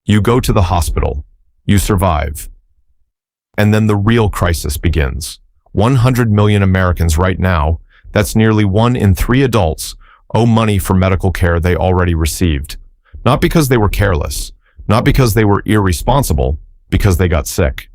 You go to the hospital. You survive. And then the real crisis begins. 100 million Americans right now, that's nearly 1 in 3 adults, owe money for medical care they already received. Not because they were careless, not because they were irresponsible, because they got sick.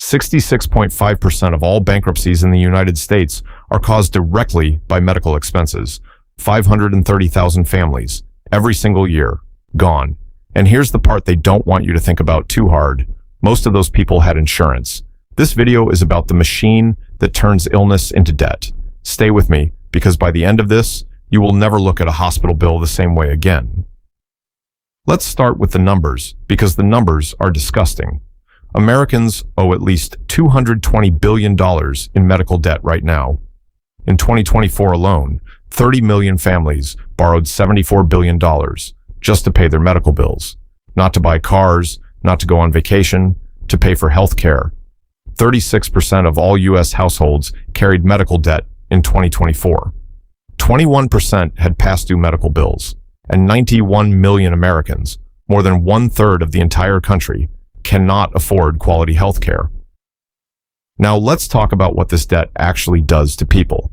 66.5% of all bankruptcies in the United States are caused directly by medical expenses. 530,000 families, every single year, gone. And here's the part they don't want you to think about too hard. Most of those people had insurance. This video is about the machine that turns illness into debt. Stay with me, because by the end of this, you will never look at a hospital bill the same way again. Let's start with the numbers, because the numbers are disgusting. Americans owe at least $220 billion in medical debt right now. In 2024 alone, 30 million families borrowed $74 billion just to pay their medical bills, not to buy cars, not to go on vacation, to pay for health care. 36% of all U.S. households carried medical debt in 2024. 21% had past due medical bills, and 91 million Americans, more than 1/3 of the entire country, cannot afford quality health care. Now let's talk about what this debt actually does to people.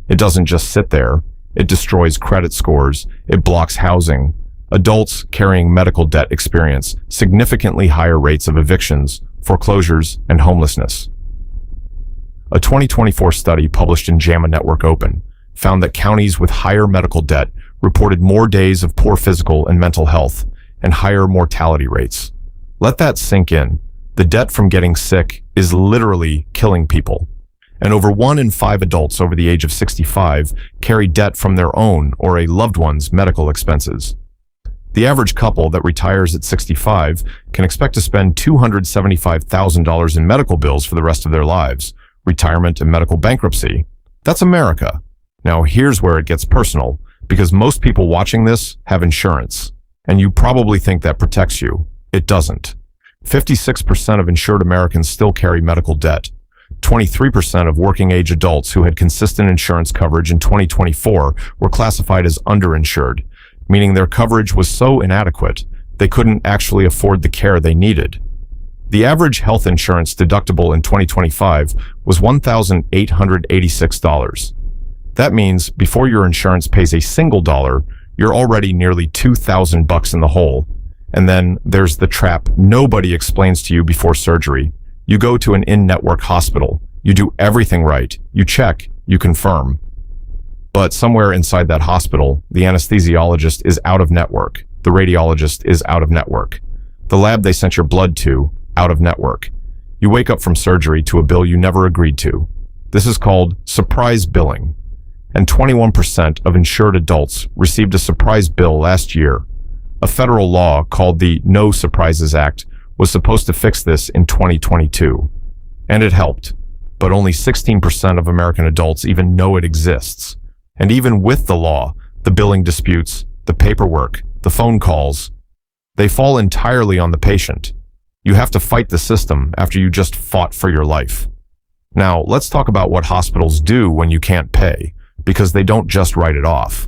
It doesn't just sit there. It destroys credit scores. It blocks housing. Adults carrying medical debt experience significantly higher rates of evictions, foreclosures, and homelessness. A 2024 study published in JAMA Network Open found that counties with higher medical debt reported more days of poor physical and mental health and higher mortality rates. Let that sink in. The debt from getting sick is literally killing people. And over 1 in 5 adults over the age of 65 carry debt from their own or a loved one's medical expenses. The average couple that retires at 65 can expect to spend $275,000 in medical bills for the rest of their lives. Retirement and medical bankruptcy. That's America. Now here's where it gets personal, because most people watching this have insurance, and you probably think that protects you. It doesn't. 56% of insured Americans still carry medical debt. 23% of working-age adults who had consistent insurance coverage in 2024 were classified as underinsured, meaning their coverage was so inadequate they couldn't actually afford the care they needed. The average health insurance deductible in 2025 was $1,886. That means before your insurance pays a single dollar, you're already nearly $2,000 in the hole. And then there's the trap nobody explains to you before surgery. You go to an in-network hospital. You do everything right. You check. You confirm. But somewhere inside that hospital, the anesthesiologist is out of network. The radiologist is out of network. The lab they sent your blood to, out of network. You wake up from surgery to a bill you never agreed to. This is called surprise billing. And 21% of insured adults received a surprise bill last year. A federal law called the No Surprises Act was supposed to fix this in 2022. And it helped. But only 16% of American adults even know it exists. And even with the law, the billing disputes, the paperwork, the phone calls, they fall entirely on the patient. You have to fight the system after you just fought for your life. Now, let's talk about what hospitals do when you can't pay, because they don't just write it off.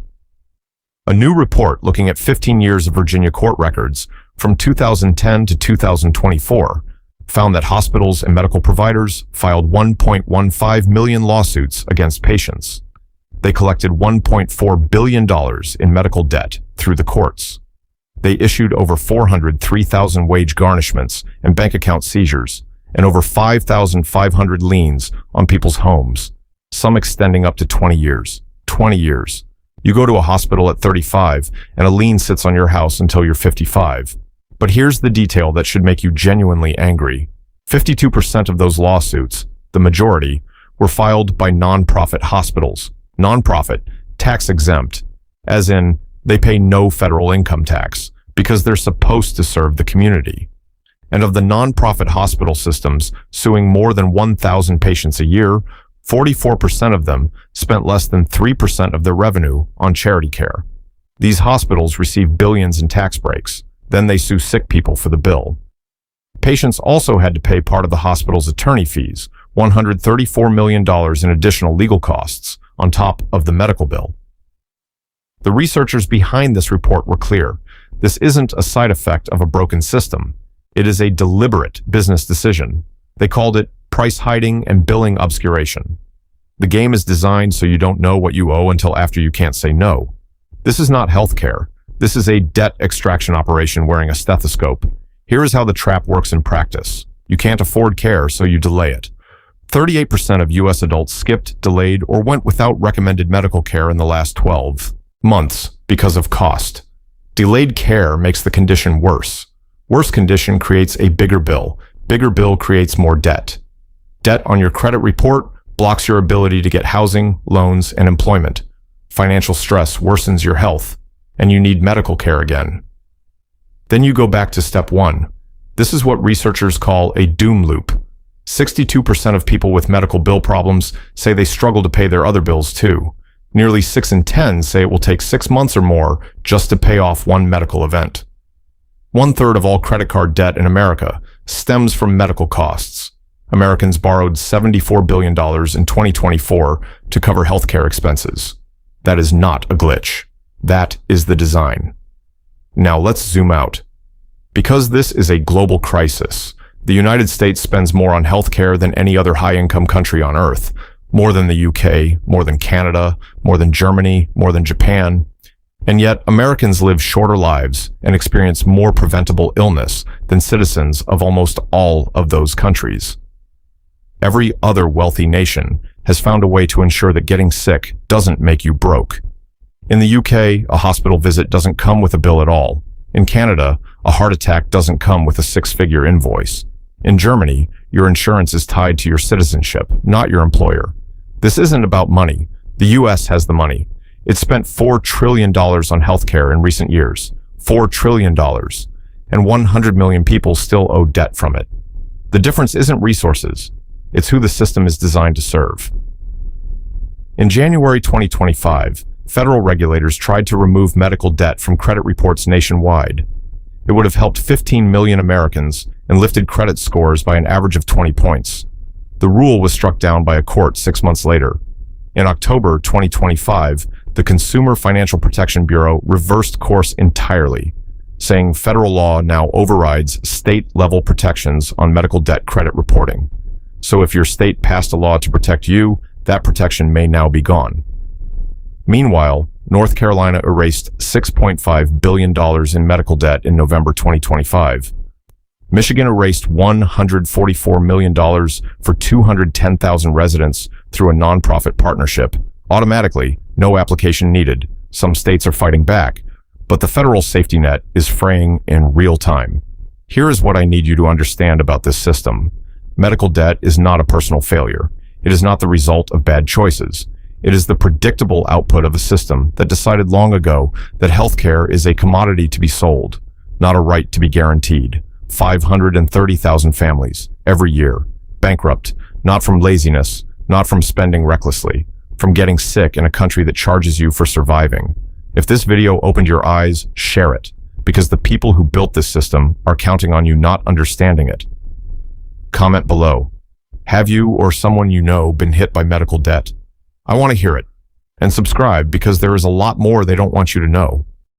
A new report looking at 15 years of Virginia court records from 2010 to 2024 found that hospitals and medical providers filed 1.15 million lawsuits against patients. They collected $1.4 billion in medical debt through the courts. They issued over 403,000 wage garnishments and bank account seizures, and over 5,500 liens on people's homes, some extending up to 20 years. 20 years. You go to a hospital at 35, and a lien sits on your house until you're 55. But here's the detail that should make you genuinely angry. 52% of those lawsuits, the majority, were filed by nonprofit hospitals. Nonprofit, tax exempt, as in they pay no federal income tax because they're supposed to serve the community. And of the nonprofit hospital systems suing more than 1,000 patients a year, 44% of them spent less than 3% of their revenue on charity care. These hospitals receive billions in tax breaks. Then they sue sick people for the bill. Patients also had to pay part of the hospital's attorney fees, $134 million in additional legal costs, on top of the medical bill. The researchers behind this report were clear. This isn't a side effect of a broken system. It is a deliberate business decision. They called it price hiding and billing obscuration. The game is designed so you don't know what you owe until after you can't say no. This is not healthcare. This is a debt extraction operation wearing a stethoscope. Here is how the trap works in practice. You can't afford care, so you delay it. 38% of U.S. adults skipped, delayed, or went without recommended medical care in the last 12 months because of cost. Delayed care makes the condition worse. Worse condition creates a bigger bill. Bigger bill creates more debt. Debt on your credit report blocks your ability to get housing, loans, and employment. Financial stress worsens your health, and you need medical care again. Then you go back to step one. This is what researchers call a doom loop. 62% of people with medical bill problems say they struggle to pay their other bills too. Nearly 6 in 10 say it will take 6 months or more just to pay off one medical event. 1/3 of all credit card debt in America stems from medical costs. Americans borrowed $74 billion in 2024 to cover healthcare expenses. That is not a glitch. That is the design. Now let's zoom out. Because this is a global crisis, the United States spends more on healthcare than any other high-income country on earth. More than the UK, more than Canada, more than Germany, more than Japan. And yet, Americans live shorter lives and experience more preventable illness than citizens of almost all of those countries. Every other wealthy nation has found a way to ensure that getting sick doesn't make you broke. In the UK, a hospital visit doesn't come with a bill at all. In Canada, a heart attack doesn't come with a 6-figure invoice. In Germany, your insurance is tied to your citizenship, not your employer. This isn't about money. The US has the money. It spent $4 trillion on healthcare in recent years. $4 trillion. And 100 million people still owe debt from it. The difference isn't resources. It's who the system is designed to serve. In January 2025, federal regulators tried to remove medical debt from credit reports nationwide. It would have helped 15 million Americans and lifted credit scores by an average of 20 points. The rule was struck down by a court 6 months later. In October 2025, the Consumer Financial Protection Bureau reversed course entirely, saying federal law now overrides state-level protections on medical debt credit reporting. So if your state passed a law to protect you, that protection may now be gone. Meanwhile, North Carolina erased $6.5 billion in medical debt in November 2025. Michigan erased $144 million for 210,000 residents through a nonprofit partnership. Automatically, no application needed. Some states are fighting back, but the federal safety net is fraying in real time. Here is what I need you to understand about this system. Medical debt is not a personal failure. It is not the result of bad choices. It is the predictable output of a system that decided long ago that healthcare is a commodity to be sold, not a right to be guaranteed. 530,000 families every year bankrupt, not from laziness, not from spending recklessly, from getting sick in a country that charges you for surviving. If this video opened your eyes, share it, because the people who built this system are counting on you not understanding it. Comment below. Have you or someone you know been hit by medical debt? I want to hear it. And subscribe because there is a lot more they don't want you to know.